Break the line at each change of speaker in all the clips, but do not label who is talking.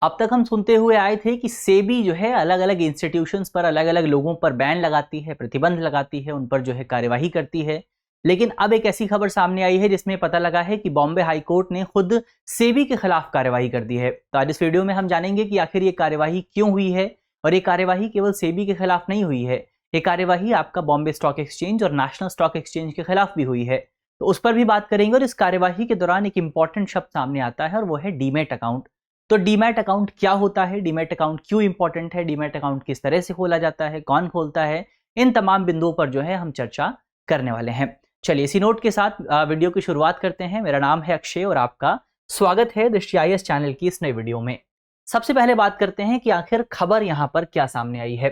अब तक हम सुनते हुए आए थे कि सेबी जो है अलग अलग इंस्टीट्यूशंस पर, अलग अलग लोगों पर बैन लगाती है, प्रतिबंध लगाती है, उन पर जो है कार्यवाही करती है। लेकिन अब एक ऐसी खबर सामने आई है जिसमें पता लगा है कि बॉम्बे हाई कोर्ट ने खुद सेबी के खिलाफ कार्यवाही कर दी है। तो आज इस वीडियो में हम जानेंगे कि आखिर ये कार्यवाही क्यों हुई है, और ये कार्यवाही केवल सेबी के खिलाफ नहीं हुई है, ये कार्यवाही आपका बॉम्बे स्टॉक एक्सचेंज और नेशनल स्टॉक एक्सचेंज के खिलाफ भी हुई है। तो उस पर भी बात करेंगे। और इस कार्यवाही के दौरान एक इंपॉर्टेंट शब्द सामने आता है और वो है डीमैट अकाउंट। तो डीमैट अकाउंट क्या होता है, डीमैट अकाउंट क्यों इंपॉर्टेंट है, डीमैट अकाउंट किस तरह से खोला जाता है, कौन खोलता है, इन तमाम बिंदुओं पर जो है हम चर्चा करने वाले हैं। चलिए इसी नोट के साथ वीडियो की शुरुआत करते हैं। मेरा नाम है अक्षय और आपका स्वागत है दृष्टि IAS चैनल की इस नए वीडियो में। सबसे पहले बात करते हैं कि आखिर खबर यहां पर क्या सामने आई है।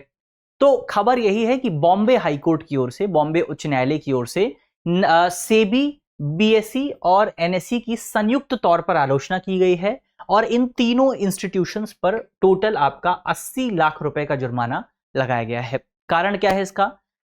तो खबर यही है कि बॉम्बे हाईकोर्ट की ओर से, बॉम्बे उच्च न्यायालय की ओर से सेबी, BSE और NSE की संयुक्त तौर पर आलोचना की गई है और इन तीनों इंस्टीट्यूशंस पर टोटल आपका 80 लाख रुपए का जुर्माना लगाया गया है। कारण क्या है इसका?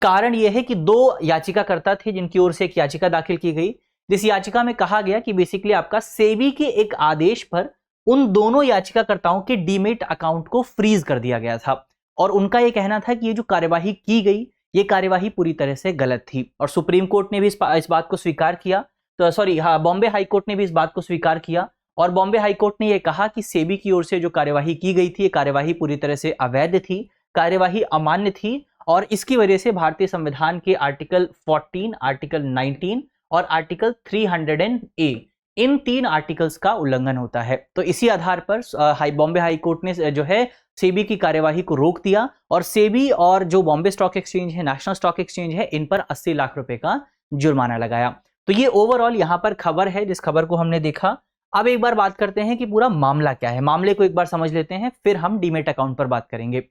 कारण यह है कि दो याचिकाकर्ता थे जिनकी ओर से एक याचिका दाखिल की गई, जिस याचिका में कहा गया कि बेसिकली आपका सेबी के एक आदेश पर उन दोनों याचिकाकर्ताओं के डीमैट अकाउंट को फ्रीज कर दिया गया था। और उनका यह कहना था कि ये जो कार्यवाही की गई, ये कार्यवाही पूरी तरह से गलत थी। और सुप्रीम कोर्ट ने भी इस बात को स्वीकार किया। तो सॉरी, बॉम्बे हाई कोर्ट ने भी इस बात को स्वीकार किया और बॉम्बे हाई कोर्ट ने यह कहा कि सेबी की ओर से जो कार्यवाही की गई थी, ये कार्यवाही पूरी तरह से अवैध थी, कार्यवाही अमान्य थी और इसकी वजह से भारतीय संविधान के आर्टिकल 14, आर्टिकल 19 और आर्टिकल 300A, इन 3 आर्टिकल्स का उल्लंघन होता है। तो इसी आधार पर बॉम्बे हाई कोर्ट ने जो है सेबी की कार्यवाही को रोक दिया और सेबी और जो बॉम्बे स्टॉक एक्सचेंज है, नेशनल स्टॉक एक्सचेंज है, इन पर 80 लाख रुपए का जुर्माना लगाया। तो ये ओवरऑल यहां पर खबर है, जिस खबर को हमने देखा। अब एक बार बात करते हैं कि पूरा मामला क्या है। मामले को एक बार समझ लेते हैं, फिर हम डीमैट अकाउंट पर बात करेंगे।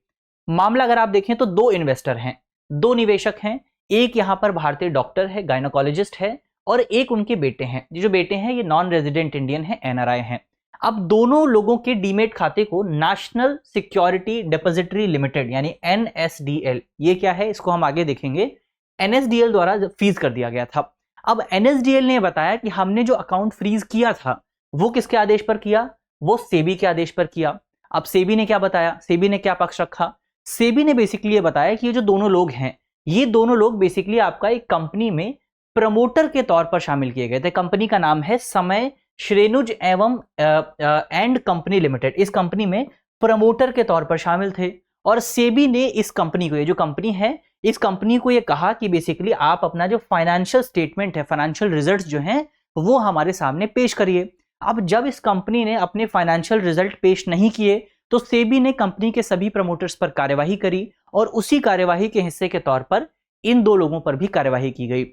मामला अगर आप देखें तो दो इन्वेस्टर हैं, दो निवेशक हैं। एक यहां पर भारतीय डॉक्टर है, गायनोकोलॉजिस्ट है, और एक उनके बेटे हैं। ये जो बेटे हैं ये नॉन रेजिडेंट इंडियन है, NRI हैं। अब दोनों लोगों के डीमैट खाते को नेशनल सिक्योरिटी डिपॉजिटरी लिमिटेड यानी NSDL, ये क्या है इसको हम आगे देखेंगे, NSDL द्वारा फ्रीज कर दिया गया था। अब NSDL ने बताया कि हमने जो अकाउंट फ्रीज किया था वो किसके आदेश पर किया, वो सेबी के आदेश पर किया। अब सेबी ने क्या बताया, सेबी ने क्या पक्ष रखा? सेबी ने बेसिकली ये बताया कि ये जो दोनों लोग हैं, ये दोनों लोग बेसिकली आपका एक कंपनी में प्रमोटर के तौर पर शामिल किए गए थे। कंपनी का नाम है समय श्रेनुज एवं एंड कंपनी लिमिटेड। इस कंपनी में प्रमोटर के तौर पर शामिल थे और सेबी ने इस कंपनी को, ये जो कंपनी है, इस कंपनी को ये कहा कि बेसिकली आप अपना जो फाइनेंशियल स्टेटमेंट है, फाइनेंशियल रिजल्ट्स जो हैं, वो हमारे सामने पेश करिए। अब जब इस कंपनी ने अपने फाइनेंशियल रिजल्ट पेश नहीं किए तो सेबी ने कंपनी के सभी प्रमोटर्स पर कार्यवाही करी और उसी कार्यवाही के हिस्से के तौर पर इन दो लोगों पर भी कार्यवाही की गई।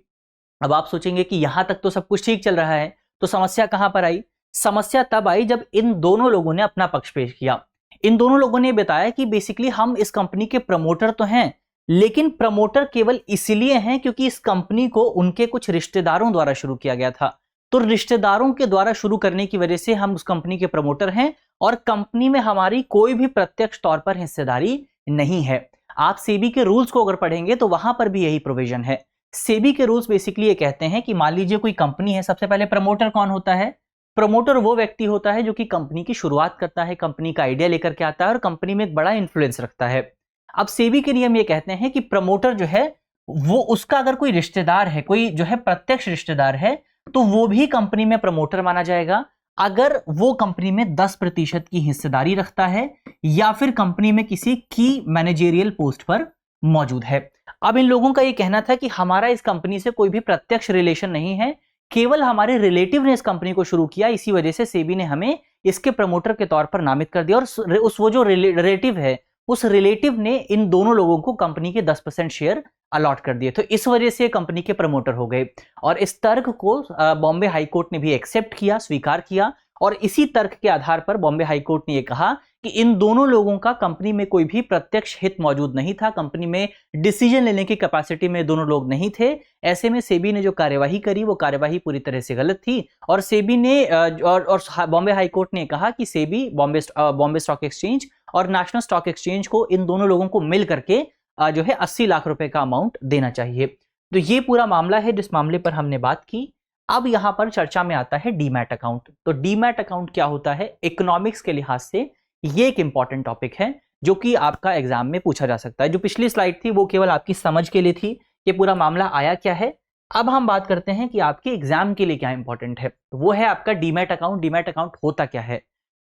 अब आप सोचेंगे कि यहां तक तो सब कुछ ठीक चल रहा है, तो समस्या कहां पर आई? समस्या तब आई जब इन दोनों लोगों ने अपना पक्ष पेश किया। इन दोनों लोगों ने बताया कि बेसिकली हम इस कंपनी के प्रमोटर तो हैं, लेकिन प्रमोटर केवल इसलिए हैं क्योंकि इस कंपनी को उनके कुछ रिश्तेदारों द्वारा शुरू किया गया था। तो रिश्तेदारों के द्वारा शुरू करने की वजह से हम उस कंपनी के प्रमोटर हैं और कंपनी में हमारी कोई भी प्रत्यक्ष तौर पर हिस्सेदारी नहीं है। आप सेबी के रूल्स को अगर पढ़ेंगे तो वहां पर भी यही प्रोविजन है। सेबी के रूल्स बेसिकली ये कहते हैं कि मान लीजिए कोई कंपनी है, सबसे पहले प्रमोटर कौन होता है? प्रमोटर वो व्यक्ति होता है जो कि कंपनी की शुरुआत करता है, कंपनी का आइडिया लेकर के आता है और कंपनी में एक बड़ा इंफ्लुएंस रखता है। अब सेबी के नियम ये कहते हैं कि प्रमोटर जो है वो, उसका अगर कोई रिश्तेदार है, कोई जो है प्रत्यक्ष रिश्तेदार है, तो वो भी कंपनी में प्रमोटर माना जाएगा अगर वो कंपनी में 10% की हिस्सेदारी रखता है या फिर कंपनी में किसी की मैनेजेरियल पोस्ट पर मौजूद है। अब इन लोगों का ये कहना था कि हमारा इस कंपनी से कोई भी प्रत्यक्ष रिलेशन नहीं है, केवल हमारे रिलेटिव ने इस कंपनी को शुरू किया, इसी वजह से सेबी ने हमें इसके प्रमोटर के तौर पर नामित कर दिया। और वो जो रिलेटिव है, उस रिलेटिव ने इन दोनों लोगों को कंपनी के 10% शेयर अलॉट कर दिए। तो इस वजह से कंपनी के प्रमोटर हो गए और इस तर्क को बॉम्बे हाई कोर्ट ने भी एक्सेप्ट किया, स्वीकार किया। और इसी तर्क के आधार पर बॉम्बे हाई कोर्ट ने यह कहा कि इन दोनों लोगों का कंपनी में कोई भी प्रत्यक्ष हित मौजूद नहीं था, कंपनी में डिसीजन लेने की कैपेसिटी में दोनों लोग नहीं थे। ऐसे में सेबी ने जो कार्यवाही करी वो कार्यवाही पूरी तरह से गलत थी और सेबी ने और बॉम्बे हाई कोर्ट ने कहा कि सेबी, बॉम्बे स्टॉक एक्सचेंज और नेशनल स्टॉक एक्सचेंज को इन दोनों लोगों को मिल करके जो है 80 लाख रुपए का अमाउंट देना चाहिए। तो ये पूरा मामला है जिस मामले पर हमने बात की। अब यहां पर चर्चा में आता है डीमैट अकाउंट। तो डीमैट अकाउंट क्या होता है? इकोनॉमिक्स के लिहाज से ये एक इंपॉर्टेंट टॉपिक है जो कि आपका एग्जाम में पूछा जा सकता है। जो पिछली स्लाइड थी वो केवल आपकी समझ के लिए थी कि पूरा मामला आया क्या है। अब हम बात करते हैं कि आपके एग्जाम के लिए क्या इंपॉर्टेंट है, वो है आपका डीमैट अकाउंट। डीमैट अकाउंट होता क्या है?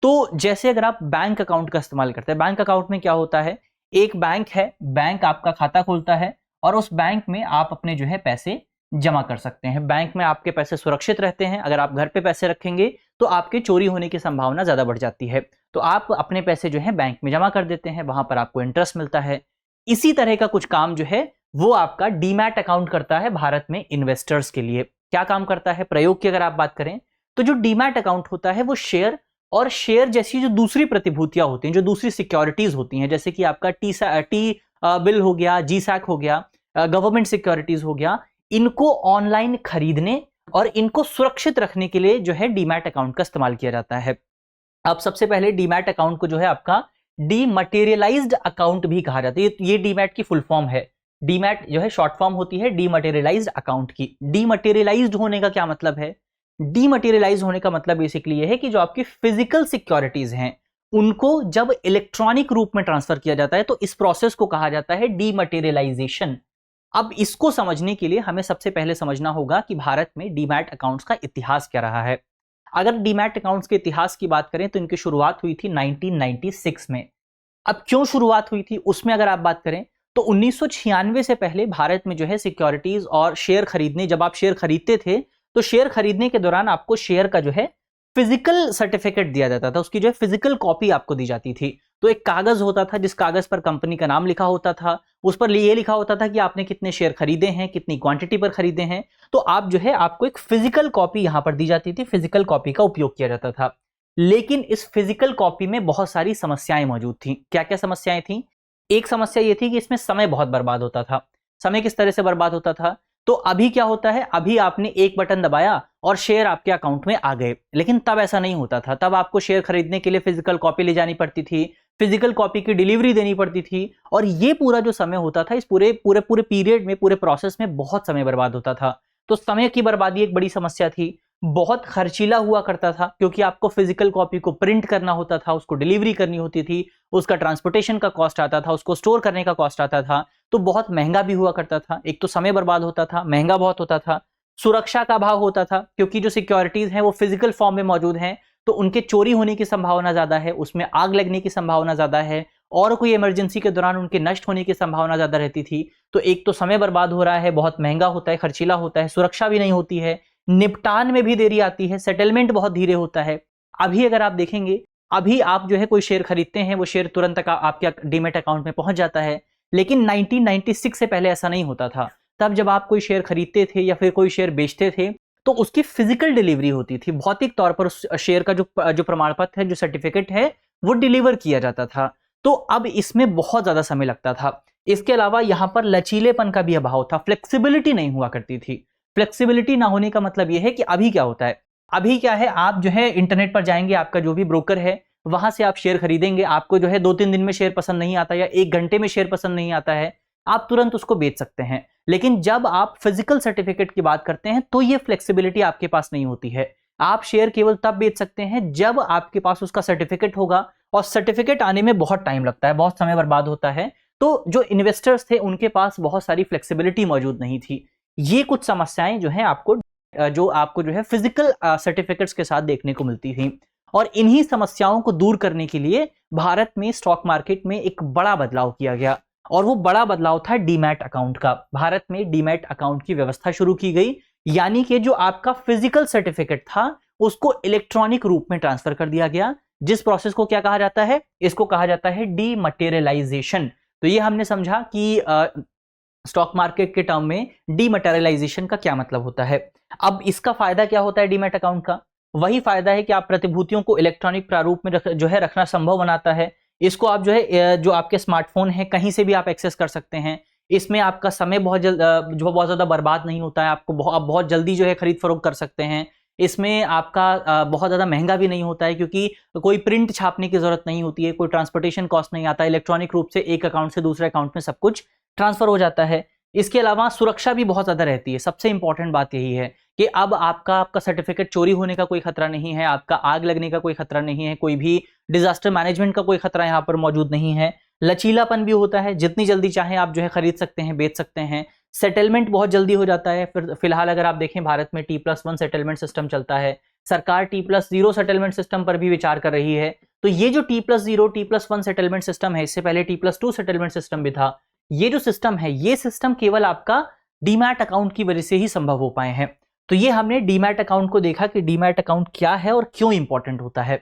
तो जैसे अगर आप बैंक अकाउंट का इस्तेमाल करते हैं, बैंक अकाउंट में क्या होता है, एक बैंक है, बैंक आपका खाता खोलता है और उस बैंक में आप अपने जो है पैसे जमा कर सकते हैं। बैंक में आपके पैसे सुरक्षित रहते हैं। अगर आप घर पे पैसे रखेंगे तो आपके चोरी होने की संभावना ज्यादा बढ़ जाती है। तो आप अपने पैसे जो है बैंक में जमा कर देते हैं, वहां पर आपको इंटरेस्ट मिलता है। इसी तरह का कुछ काम जो है वो आपका डीमैट अकाउंट करता है भारत में इन्वेस्टर्स के लिए। क्या काम करता है? प्रयोग की अगर आप बात करें तो जो डीमैट अकाउंट होता है वो शेयर और शेयर जैसी जो दूसरी प्रतिभूतियां होती हैं, जो दूसरी सिक्योरिटीज होती हैं, जैसे कि आपका टी बिल हो गया, जी सैक हो गया, गवर्नमेंट सिक्योरिटीज हो गया, इनको ऑनलाइन खरीदने और इनको सुरक्षित रखने के लिए जो है डीमैट अकाउंट का इस्तेमाल किया जाता है। अब सबसे पहले डीमैट अकाउंट को जो है आपका डीमटेरियलाइज्ड अकाउंट भी कहा जाता है। ये डीमैट की फुल फॉर्म है। डीमैट जो है शॉर्ट फॉर्म होती है डीमटेरियलाइज्ड अकाउंट की। डीमटेरियलाइज्ड होने का क्या मतलब है? डीमटेरियलाइज होने का मतलब बेसिकली ये है कि जो आपकी फिजिकल सिक्योरिटीज हैं उनको जब इलेक्ट्रॉनिक रूप में ट्रांसफर किया जाता है तो इस प्रोसेस को कहा जाता है डीमटेरियलाइजेशन। अब इसको समझने के लिए हमें सबसे पहले समझना होगा कि भारत में डीमैट अकाउंट्स का इतिहास क्या रहा है। अगर डीमैट अकाउंट्स के इतिहास की बात करें तो इनकी शुरुआत हुई थी 1996 में। अब क्यों शुरुआत हुई थी उसमें अगर आप बात करें तो 1996 से पहले भारत में जो है सिक्योरिटीज और शेयर खरीदने, जब आप शेयर खरीदते थे तो शेयर खरीदने के दौरान आपको शेयर का जो है फिजिकल सर्टिफिकेट दिया जाता था, उसकी जो है फिजिकल कॉपी आपको दी जाती थी। तो एक कागज होता था जिस कागज पर कंपनी का नाम लिखा होता था, उस पर ये लिखा होता था कि आपने कितने शेयर खरीदे हैं, कितनी क्वांटिटी पर खरीदे हैं। तो आप जो है आपको एक फिजिकल कॉपी यहां पर दी जाती थी, फिजिकल कॉपी का उपयोग किया जाता था। लेकिन इस फिजिकल कॉपी में बहुत सारी समस्याएं मौजूद थी। क्या क्या समस्याएं थी? एक समस्या यह थी कि इसमें समय बहुत बर्बाद होता था। समय किस तरह से बर्बाद होता था? तो अभी क्या होता है, अभी आपने एक बटन दबाया और शेयर आपके अकाउंट में आ गए, लेकिन तब ऐसा नहीं होता था। तब आपको शेयर खरीदने के लिए फिजिकल कॉपी ले जानी पड़ती थी, फिजिकल कॉपी की डिलीवरी देनी पड़ती थी और ये पूरा जो समय होता था, इस पूरे पूरे पूरे पीरियड में, पूरे प्रोसेस में बहुत समय बर्बाद होता था। तो समय की बर्बादी एक बड़ी समस्या थी। बहुत खर्चीला हुआ करता था क्योंकि आपको फिजिकल कॉपी को प्रिंट करना होता था, उसको डिलीवरी करनी होती थी, उसका ट्रांसपोर्टेशन का कॉस्ट आता था, उसको स्टोर करने का कॉस्ट आता था, तो बहुत महंगा भी हुआ करता था। एक तो समय बर्बाद होता था, महंगा बहुत होता था, सुरक्षा का अभाव होता था क्योंकि जो सिक्योरिटीज हैं वो फिजिकल फॉर्म में मौजूद हैं तो उनके चोरी होने की संभावना ज्यादा है, उसमें आग लगने की संभावना ज्यादा है और कोई इमरजेंसी के दौरान उनके नष्ट होने की संभावना ज्यादा रहती थी। तो एक तो समय बर्बाद हो रहा है, बहुत महंगा होता है, खर्चीला होता है, सुरक्षा भी नहीं होती है, निपटान में भी देरी आती है, सेटलमेंट बहुत धीरे होता है। अभी अगर आप देखेंगे, अभी आप जो है कोई शेयर खरीदते हैं, वो शेयर तुरंत आपके डीमैट अकाउंट में पहुंच जाता है, लेकिन 1996 से पहले ऐसा नहीं होता था। तब जब आप कोई शेयर खरीदते थे या फिर कोई शेयर बेचते थे तो उसकी फिजिकल डिलीवरी होती थी, भौतिक तौर पर उस शेयर का जो प्रमाण पत्र है, जो सर्टिफिकेट है, वो डिलीवर किया जाता था। तो अब इसमें बहुत ज्यादा समय लगता था। इसके अलावा यहां पर लचीलेपन का भी अभाव था, फ्लेक्सिबिलिटी नहीं हुआ करती थी। फ्लेक्सिबिलिटी ना होने का मतलब यह है कि अभी क्या होता है, अभी क्या है, आप जो है इंटरनेट पर जाएंगे, आपका जो भी ब्रोकर है वहां से आप शेयर खरीदेंगे, आपको जो है 2-3 दिन में शेयर पसंद नहीं आता या 1 घंटे में शेयर पसंद नहीं आता है, आप तुरंत उसको बेच सकते हैं। लेकिन जब आप फिजिकल सर्टिफिकेट की बात करते हैं तो ये फ्लेक्सिबिलिटी आपके पास नहीं होती है। आप शेयर केवल तब बेच सकते हैं जब आपके पास उसका सर्टिफिकेट होगा और सर्टिफिकेट आने में बहुत टाइम लगता है, बहुत समय बर्बाद होता है। तो जो इन्वेस्टर्स थे उनके पास बहुत सारी फ्लेक्सिबिलिटी मौजूद नहीं थी। ये कुछ समस्याएं जो है आपको जो है फिजिकल सर्टिफिकेट्स के साथ देखने को मिलती थी और इन्हीं समस्याओं को दूर करने के लिए भारत में स्टॉक मार्केट में एक बड़ा बदलाव किया गया और वो बड़ा बदलाव था डीमैट अकाउंट का। भारत में डीमैट अकाउंट की व्यवस्था शुरू की गई, यानी कि जो आपका फिजिकल सर्टिफिकेट था उसको इलेक्ट्रॉनिक रूप में ट्रांसफर कर दिया गया, जिस प्रोसेस को क्या कहा जाता है, इसको कहा जाता है डीमटेरियलाइजेशन। तो ये हमने समझा कि स्टॉक मार्केट के टर्म में डीमटेरियलाइजेशन का क्या मतलब होता है। अब इसका फायदा क्या होता है डीमैट अकाउंट का? वही फायदा है कि आप प्रतिभूतियों को इलेक्ट्रॉनिक प्रारूप में जो है रखना संभव बनाता है। इसको आप जो है जो आपके स्मार्टफोन है कहीं से भी आप एक्सेस कर सकते हैं। इसमें आपका समय बहुत ज्यादा बर्बाद नहीं होता है, आप बहुत जल्दी जो है खरीद फरोख्त कर सकते हैं। इसमें आपका बहुत ज्यादा महंगा भी नहीं होता है क्योंकि कोई प्रिंट छापने की जरूरत नहीं होती है, कोई ट्रांसपोर्टेशन कॉस्ट नहीं आता, इलेक्ट्रॉनिक रूप से एक अकाउंट से दूसरे अकाउंट में सब कुछ ट्रांसफर हो जाता है। इसके अलावा सुरक्षा भी बहुत ज्यादा रहती है। सबसे इंपॉर्टेंट बात यही है कि अब आपका सर्टिफिकेट चोरी होने का कोई खतरा नहीं है, आपका आग लगने का कोई खतरा नहीं है, कोई भी डिजास्टर मैनेजमेंट का कोई खतरा यहाँ पर मौजूद नहीं है, लचीलापन भी होता है, जितनी जल्दी चाहे आप जो है खरीद सकते हैं, बेच सकते हैं, सेटलमेंट बहुत जल्दी हो जाता है। फिलहाल अगर आप देखें भारत में T+1 सेटलमेंट सिस्टम चलता है, सरकार T+0 सेटलमेंट सिस्टम पर भी विचार कर रही है। तो ये जो T+0 T+1 सेटलमेंट सिस्टम है, इससे पहले T+2 सेटलमेंट सिस्टम भी था, ये जो सिस्टम है, ये सिस्टम केवल आपका डीमैट अकाउंट की वजह से ही संभव हो पाए हैं। तो ये हमने डीमैट अकाउंट को देखा कि डीमैट अकाउंट क्या है और क्यों इंपॉर्टेंट होता है।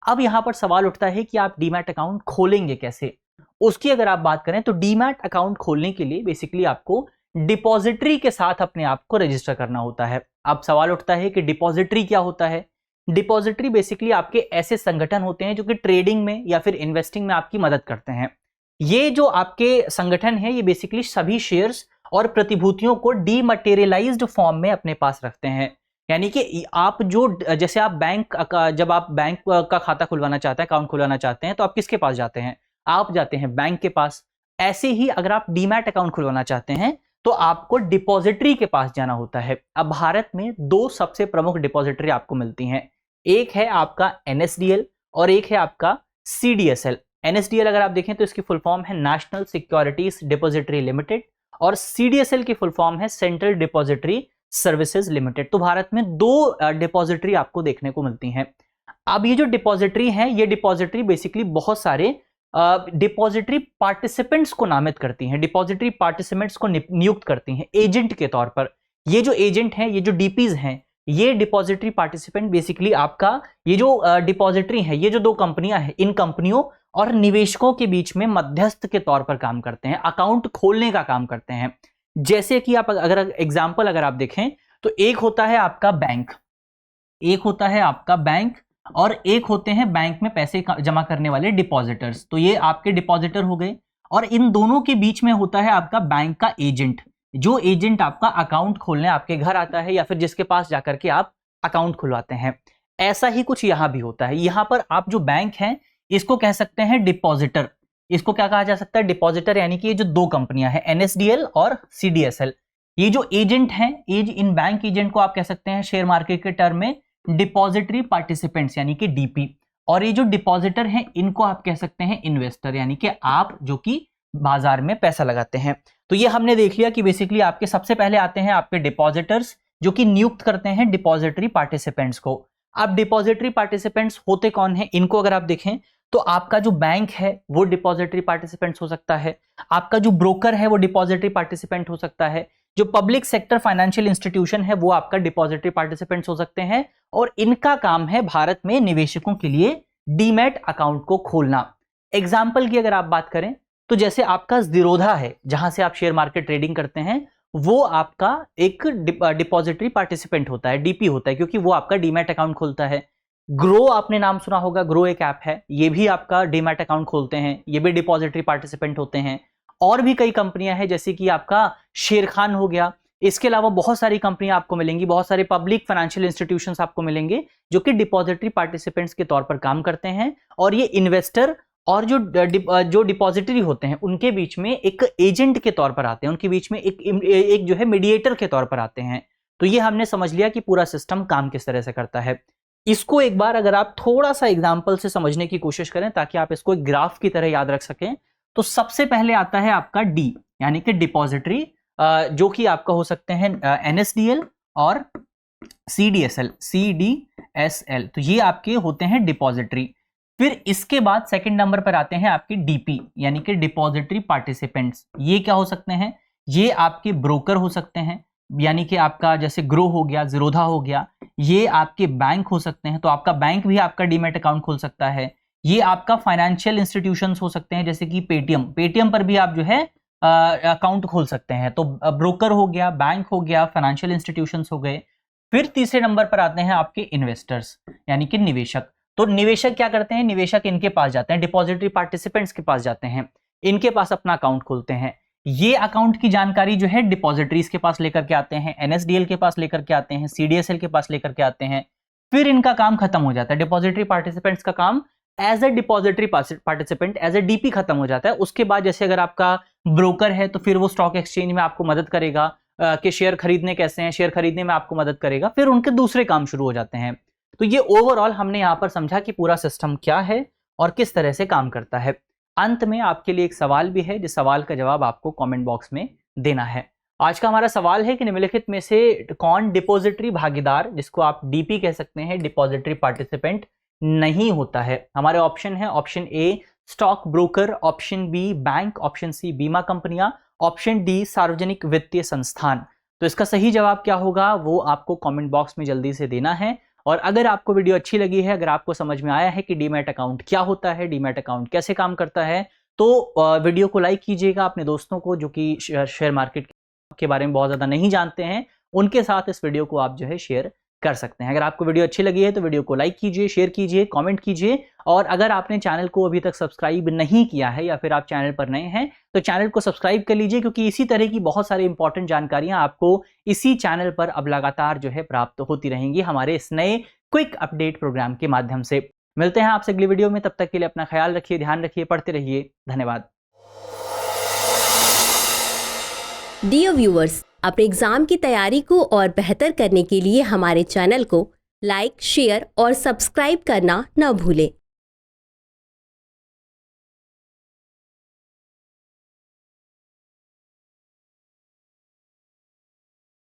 अब यहां पर सवाल उठता है कि आप डीमैट अकाउंट खोलेंगे कैसे। उसकी अगर आप बात करें तो डीमैट अकाउंट खोलने के लिए बेसिकली आपको डिपॉजिटरी के साथ अपने आप को रजिस्टर करना होता है। अब सवाल उठता है कि डिपॉजिटरी क्या होता है। डिपॉजिटरी बेसिकली आपके ऐसे संगठन होते हैं जो कि ट्रेडिंग में या फिर इन्वेस्टिंग में आपकी मदद करते हैं। ये जो आपके संगठन है, ये बेसिकली सभी शेयर्स और प्रतिभूतियों को डीमटेरियलाइज्ड फॉर्म में अपने पास रखते हैं। यानी कि आप जो, जैसे आप बैंक, जब आप बैंक का खाता खुलवाना चाहते हैं, अकाउंट खुलवाना चाहते हैं, तो आप किसके पास जाते हैं? आप जाते हैं बैंक के पास। ऐसे ही अगर आप डीमैट अकाउंट खुलवाना चाहते हैं तो आपको डिपॉजिटरी के पास जाना होता है। अब भारत में दो सबसे प्रमुख डिपॉजिटरी आपको मिलती हैं, एक है आपका NSDL और एक है आपका CDSL। NSDL अगर आप देखें तो इसकी फुल फॉर्म है नेशनल सिक्योरिटीज डिपॉजिटरी लिमिटेड और CDSL की फुल फॉर्म है सेंट्रल डिपॉजिटरी सर्विसेज लिमिटेड। तो भारत में दो डिपॉजिटरी आपको देखने को मिलती हैं। अब ये जो डिपॉजिटरी है, ये डिपॉजिटरी बेसिकली बहुत सारे डिपॉजिटरी पार्टिसिपेंट्स को नामित करती हैं, डिपॉजिटरी पार्टिसिपेंट्स को नियुक्त करती हैं एजेंट के तौर पर। ये जो एजेंट हैं, ये जो डीपीज हैं, ये डिपॉजिटरी पार्टिसिपेंट बेसिकली आपका ये जो डिपॉजिटरी है, ये जो दो कंपनियां हैं, इन कंपनियों और निवेशकों के बीच में मध्यस्थ के तौर पर काम करते हैं, अकाउंट खोलने का काम करते हैं। जैसे कि आप अगर एग्जाम्पल अगर आप देखें तो एक होता है आपका बैंक, एक होता है आपका बैंक और एक होते हैं बैंक में पैसे जमा करने वाले डिपॉजिटर्स। तो ये आपके डिपॉजिटर हो गए और इन दोनों के बीच में होता है आपका बैंक का एजेंट, जो एजेंट आपका अकाउंट खोलने आपके घर आता है या फिर जिसके पास जाकर के आप अकाउंट खुलवाते हैं। ऐसा ही कुछ यहां भी होता है। यहां पर आप जो बैंक है इसको कह सकते हैं डिपॉजिटर। इसको क्या कहा जा सकता है? डिपॉजिटर। यानी कि ये जो दो कंपनियां हैं NSDL और CDSL, ये जो एजेंट हैं, इन बैंक एजेंट को आप कह सकते हैं शेयर मार्केट के टर्म में डिपॉजिटरी पार्टिसिपेंट्स यानी कि DP। और ये जो डिपॉजिटर हैं इनको आप कह सकते हैं इन्वेस्टर, यानी कि आप जो कि बाजार में पैसा लगाते हैं। तो ये हमने देख लिया कि बेसिकली आपके सबसे पहले आते हैं आपके डिपॉजिटर्स, जो कि नियुक्त करते हैं डिपॉजिटरी पार्टिसिपेंट्स को। अब डिपॉजिटरी पार्टिसिपेंट्स होते कौन है? इनको अगर आप देखें तो आपका जो बैंक है वो डिपॉजिटरी पार्टिसिपेंट्स हो सकता है, आपका जो ब्रोकर है वो डिपॉजिटरी पार्टिसिपेंट हो सकता है, जो पब्लिक सेक्टर फाइनेंशियल इंस्टीट्यूशन है वो आपका डिपॉजिटरी पार्टिसिपेंट्स हो सकते हैं। और इनका काम है भारत में निवेशकों के लिए डीमैट अकाउंट को खोलना। एग्जाम्पल की अगर आप बात करें तो जैसे आपका ज़ीरोधा है, जहां से आप शेयर मार्केट ट्रेडिंग करते हैं, वो आपका एक डिपॉजिटरी पार्टिसिपेंट होता है, DP होता है, क्योंकि वो आपका डीमैट अकाउंट खोलता है। ग्रो आपने नाम सुना होगा, ग्रो एक ऐप है, ये भी आपका डीमैट अकाउंट खोलते हैं, ये भी डिपॉजिटरी पार्टिसिपेंट होते हैं। और भी कई कंपनियां हैं जैसे कि आपका शेरखान हो गया। इसके अलावा बहुत सारी कंपनियां आपको मिलेंगी, बहुत सारे पब्लिक फाइनेंशियल इंस्टीट्यूशंस आपको मिलेंगे जो कि डिपॉजिटरी पार्टिसिपेंट्स के तौर पर काम करते हैं। और ये इन्वेस्टर और जो डिपॉजिटरी होते हैं उनके बीच में एक एजेंट के तौर पर आते हैं, उनके बीच में एक जो है मीडिएटर के तौर पर आते हैं। तो ये हमने समझ लिया कि पूरा सिस्टम काम किस तरह से करता है। इसको एक बार अगर आप थोड़ा सा एग्जाम्पल से समझने की कोशिश करें ताकि आप इसको एक ग्राफ की तरह याद रख सकें, तो सबसे पहले आता है आपका D यानी कि डिपॉजिटरी, जो कि आपका हो सकते हैं NSDL और CDSL। तो ये आपके होते हैं डिपॉजिटरी। फिर इसके बाद सेकंड नंबर पर आते हैं आपके DP यानी कि डिपॉजिटरी पार्टिसिपेंट्स। ये क्या हो सकते हैं? ये आपके ब्रोकर हो सकते हैं, यानी कि आपका जैसे ग्रो हो गया, ज़ीरोधा हो गया। ये आपके बैंक हो सकते हैं, तो आपका बैंक भी आपका डीमैट अकाउंट खोल सकता है। ये आपका फाइनेंशियल इंस्टीट्यूशंस हो सकते हैं जैसे कि पेटीएम पर भी आप जो है अकाउंट खोल सकते हैं। तो ब्रोकर हो गया, बैंक हो गया, फाइनेंशियल इंस्टीट्यूशंस हो गए। फिर तीसरे नंबर पर आते हैं आपके इन्वेस्टर्स यानी कि निवेशक। तो निवेशक क्या करते हैं? निवेशक इनके पास जाते हैं, डिपॉजिटरी पार्टिसिपेंट्स के पास जाते हैं, इनके पास अपना अकाउंट खोलते हैं। ये अकाउंट की जानकारी जो है डिपॉजिटरीज के पास लेकर के आते हैं, NSDL के पास लेकर के आते हैं, CDSL के पास लेकर के आते हैं। फिर इनका काम खत्म हो जाता है, डिपॉजिटरी पार्टिसिपेंट्स का काम as a depository participant, as a DP खत्म हो जाता है। उसके बाद जैसे अगर आपका ब्रोकर है तो फिर वो स्टॉक एक्सचेंज में आपको मदद करेगा कि शेयर खरीदने कैसे हैं, शेयर खरीदने में आपको मदद करेगा। फिर उनके दूसरे काम शुरू हो जाते हैं। तो ये ओवरऑल हमने यहाँ पर समझा कि पूरा सिस्टम क्या है और किस तरह से काम करता है। अंत में आपके लिए एक सवाल भी है, जिस सवाल का जवाब आपको कमेंट बॉक्स में देना है। आज का हमारा सवाल है कि निम्नलिखित में से कौन डिपॉजिटरी भागीदार, जिसको आप डीपी कह सकते हैं, डिपॉजिटरी पार्टिसिपेंट, नहीं होता है। हमारे ऑप्शन है, option A stock broker, option B bank, option C बीमा कंपनियां, ऑप्शन डी सार्वजनिक वित्तीय संस्थान। तो इसका सही जवाब क्या होगा वो आपको कमेंट बॉक्स में जल्दी से देना है। और अगर आपको वीडियो अच्छी लगी है, अगर आपको समझ में आया है कि डीमैट अकाउंट क्या होता है, डीमैट अकाउंट कैसे काम करता है, तो वीडियो को लाइक कीजिएगा। अपने दोस्तों को जो कि शेयर मार्केट के बारे में बहुत ज़्यादा नहीं जानते हैं, उनके साथ इस वीडियो को आप जो है शेयर कर सकते हैं। अगर आपको वीडियो अच्छी लगी है तो वीडियो को लाइक कीजिए, शेयर कीजिए, कमेंट कीजिए। और अगर आपने चैनल को अभी तक सब्सक्राइब नहीं किया है या फिर आप चैनल पर नए हैं तो चैनल को सब्सक्राइब कर लीजिए, क्योंकि इसी तरह की बहुत सारी इंपॉर्टेंट जानकारियां आपको इसी चैनल पर अब लगातार जो है प्राप्त होती रहेंगी हमारे इस नए क्विक अपडेट प्रोग्राम के माध्यम से। मिलते हैं आपसे अगली वीडियो में, तब तक के लिए अपना ख्याल रखिए, ध्यान रखिए, पढ़ते रहिए। धन्यवाद।
डियर व्यूअर्स, अपने एग्जाम की तैयारी को और बेहतर करने के लिए हमारे चैनल को लाइक, शेयर और सब्सक्राइब करना न भूलें।